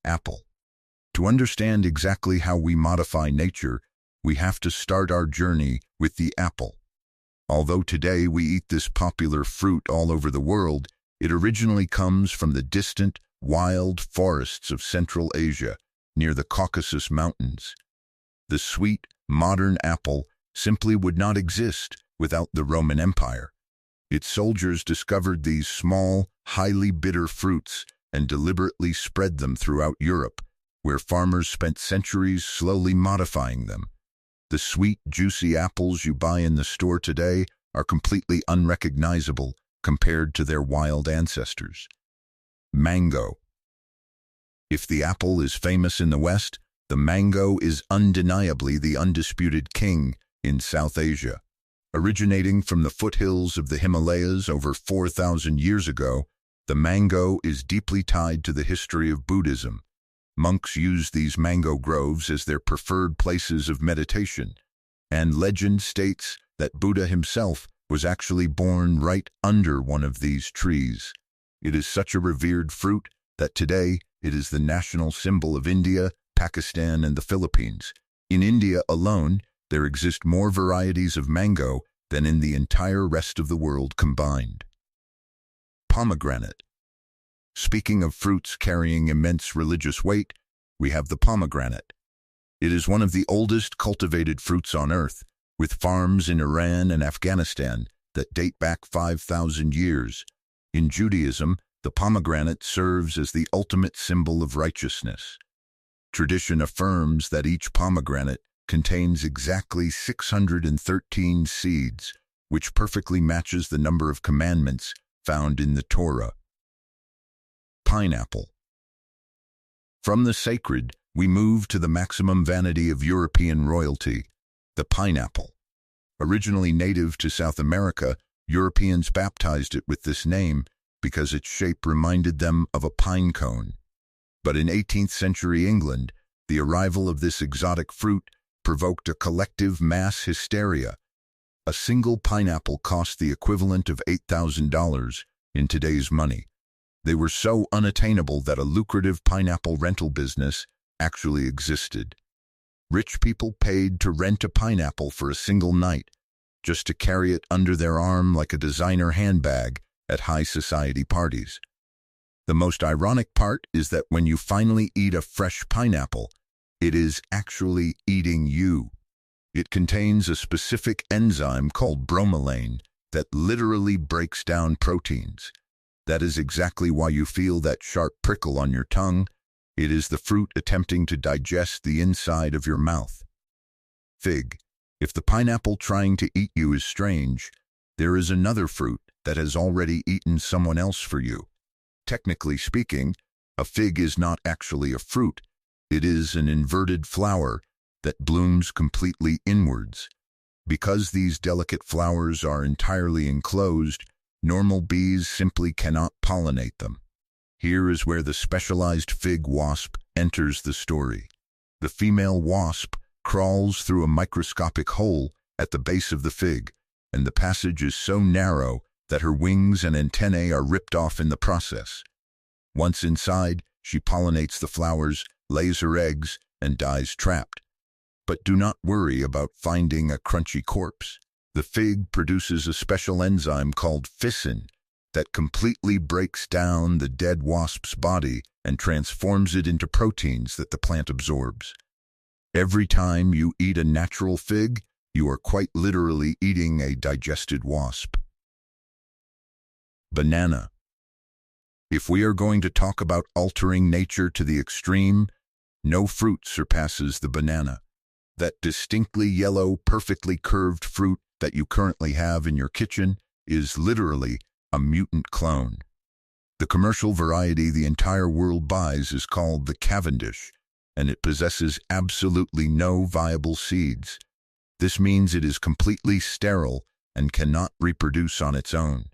apple. To understand exactly how we modify nature, we have to start our journey with the apple. Although today we eat this popular fruit all over the world, it originally comes from the distant, wild forests of Central Asia, near the Caucasus Mountains. The sweet, modern apple simply would not exist without the Roman Empire. Its soldiers discovered these small, highly bitter fruits and deliberately spread them throughout Europe, where farmers spent centuries slowly modifying them. The sweet, juicy apples you buy in the store today are completely unrecognizable compared to their wild ancestors. Mango. If the apple is famous in the West, the mango is undeniably the undisputed king in South Asia. Originating from the foothills of the Himalayas over 4,000 years ago, the mango is deeply tied to the history of Buddhism. Monks used these mango groves as their preferred places of meditation, and legend states that Buddha himself was actually born right under one of these trees. It is such a revered fruit that today it is the national symbol of India, Pakistan, and the Philippines. In India alone, there exist more varieties of mango than in the entire rest of the world combined. Pomegranate. Speaking of fruits carrying immense religious weight, we have the pomegranate. It is one of the oldest cultivated fruits on earth, with farms in Iran and Afghanistan that date back 5,000 years. In Judaism, the pomegranate serves as the ultimate symbol of righteousness. Tradition affirms that each pomegranate contains exactly 613 seeds, which perfectly matches the number of commandments found in the Torah. Pineapple. From the sacred, we move to the maximum vanity of European royalty, the pineapple. Originally native to South America, Europeans baptized it with this name because its shape reminded them of a pine cone. But in 18th century England, the arrival of this exotic fruit provoked a collective mass hysteria. A single pineapple cost the equivalent of $8,000 in today's money. They were so unattainable that a lucrative pineapple rental business actually existed. Rich people paid to rent a pineapple for a single night, just to carry it under their arm like a designer handbag at high society parties. The most ironic part is that when you finally eat a fresh pineapple, it is actually eating you. It contains a specific enzyme called bromelain that literally breaks down proteins. That is exactly why you feel that sharp prickle on your tongue. It is the fruit attempting to digest the inside of your mouth. Fig. If the pineapple trying to eat you is strange, there is another fruit that has already eaten someone else for you. Technically speaking, a fig is not actually a fruit. It is an inverted flower that blooms completely inwards. Because these delicate flowers are entirely enclosed, normal bees simply cannot pollinate them. Here is where the specialized fig wasp enters the story. The female wasp crawls through a microscopic hole at the base of the fig, and the passage is so narrow that her wings and antennae are ripped off in the process. Once inside, she pollinates the flowers, lays her eggs, and dies trapped. But do not worry about finding a crunchy corpse. The fig produces a special enzyme called ficin that completely breaks down the dead wasp's body and transforms it into proteins that the plant absorbs. Every time you eat a natural fig, you are quite literally eating a digested wasp. Banana. If we are going to talk about altering nature to the extreme, no fruit surpasses the banana. That distinctly yellow, perfectly curved fruit that you currently have in your kitchen is literally a mutant clone. The commercial variety the entire world buys is called the Cavendish, and it possesses absolutely no viable seeds. This means it is completely sterile and cannot reproduce on its own.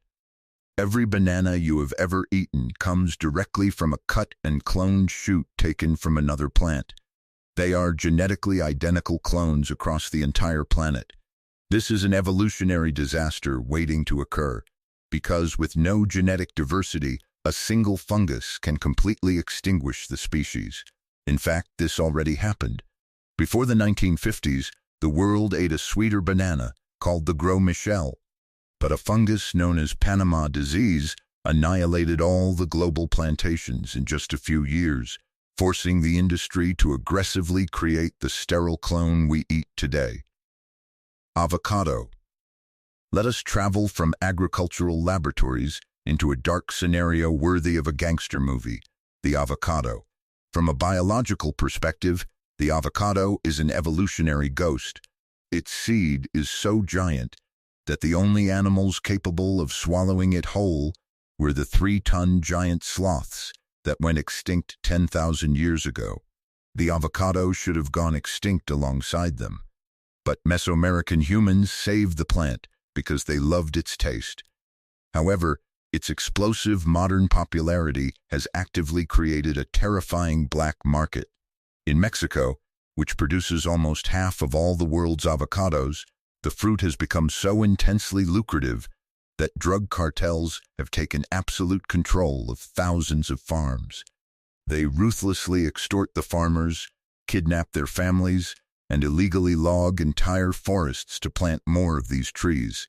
Every banana you have ever eaten comes directly from a cut and cloned shoot taken from another plant. They are genetically identical clones across the entire planet. This is an evolutionary disaster waiting to occur, because with no genetic diversity, A single fungus can completely extinguish the species. In fact, this already happened. Before the 1950s, the world ate a sweeter banana called the Gros Michel, but a fungus known as Panama disease annihilated all the global plantations in just a few years, forcing the industry to aggressively create the sterile clone we eat today. Avocado. Let us travel from agricultural laboratories into a dark scenario worthy of a gangster movie, the avocado. From a biological perspective, the avocado is an evolutionary ghost. Its seed is so giant that the only animals capable of swallowing it whole were the 3-ton giant sloths that went extinct 10,000 years ago. The avocado should have gone extinct alongside them. But Mesoamerican humans saved the plant because they loved its taste. However, its explosive modern popularity has actively created a terrifying black market. In Mexico, which produces almost half of all the world's avocados, the fruit has become so intensely lucrative that drug cartels have taken absolute control of thousands of farms. They ruthlessly extort the farmers, kidnap their families, and illegally log entire forests to plant more of these trees.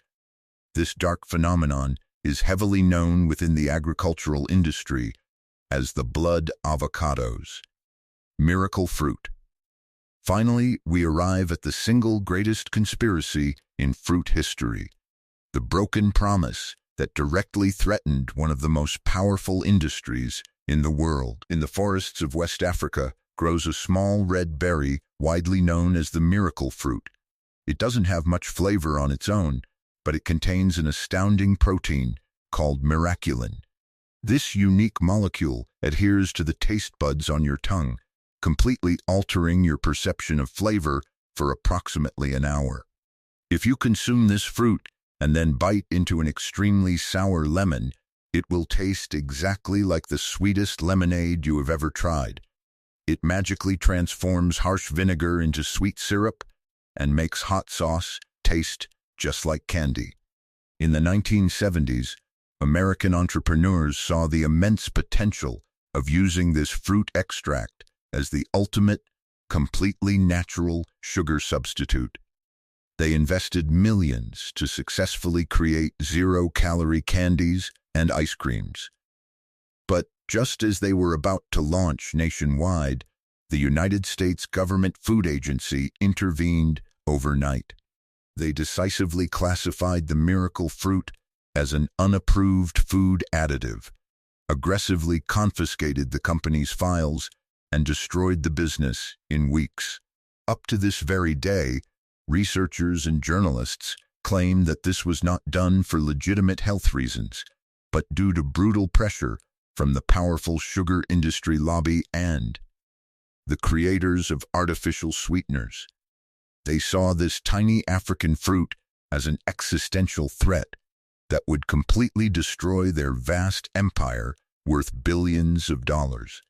This dark phenomenon is heavily known within the agricultural industry as the blood avocados. Miracle fruit. Finally, we arrive at the single greatest conspiracy in fruit history, the broken promise that directly threatened one of the most powerful industries in the world. In the forests of West Africa grows a small red berry widely known as the miracle fruit. It doesn't have much flavor on its own, but it contains an astounding protein called miraculin. This unique molecule adheres to the taste buds on your tongue, completely altering your perception of flavor for approximately an hour. If you consume this fruit and then bite into an extremely sour lemon, it will taste exactly like the sweetest lemonade you have ever tried. It magically transforms harsh vinegar into sweet syrup and makes hot sauce taste just like candy. In the 1970s, American entrepreneurs saw the immense potential of using this fruit extract as the ultimate, completely natural sugar substitute. They invested millions to successfully create zero-calorie candies and ice creams. But just as they were about to launch nationwide, the United States Government Food Agency intervened overnight. They decisively classified the miracle fruit as an unapproved food additive, aggressively confiscated the company's files, and destroyed the business in weeks. Up to this very day, researchers and journalists claim that this was not done for legitimate health reasons, but due to brutal pressure from the powerful sugar industry lobby and the creators of artificial sweeteners. They saw this tiny African fruit as an existential threat that would completely destroy their vast empire worth billions of dollars.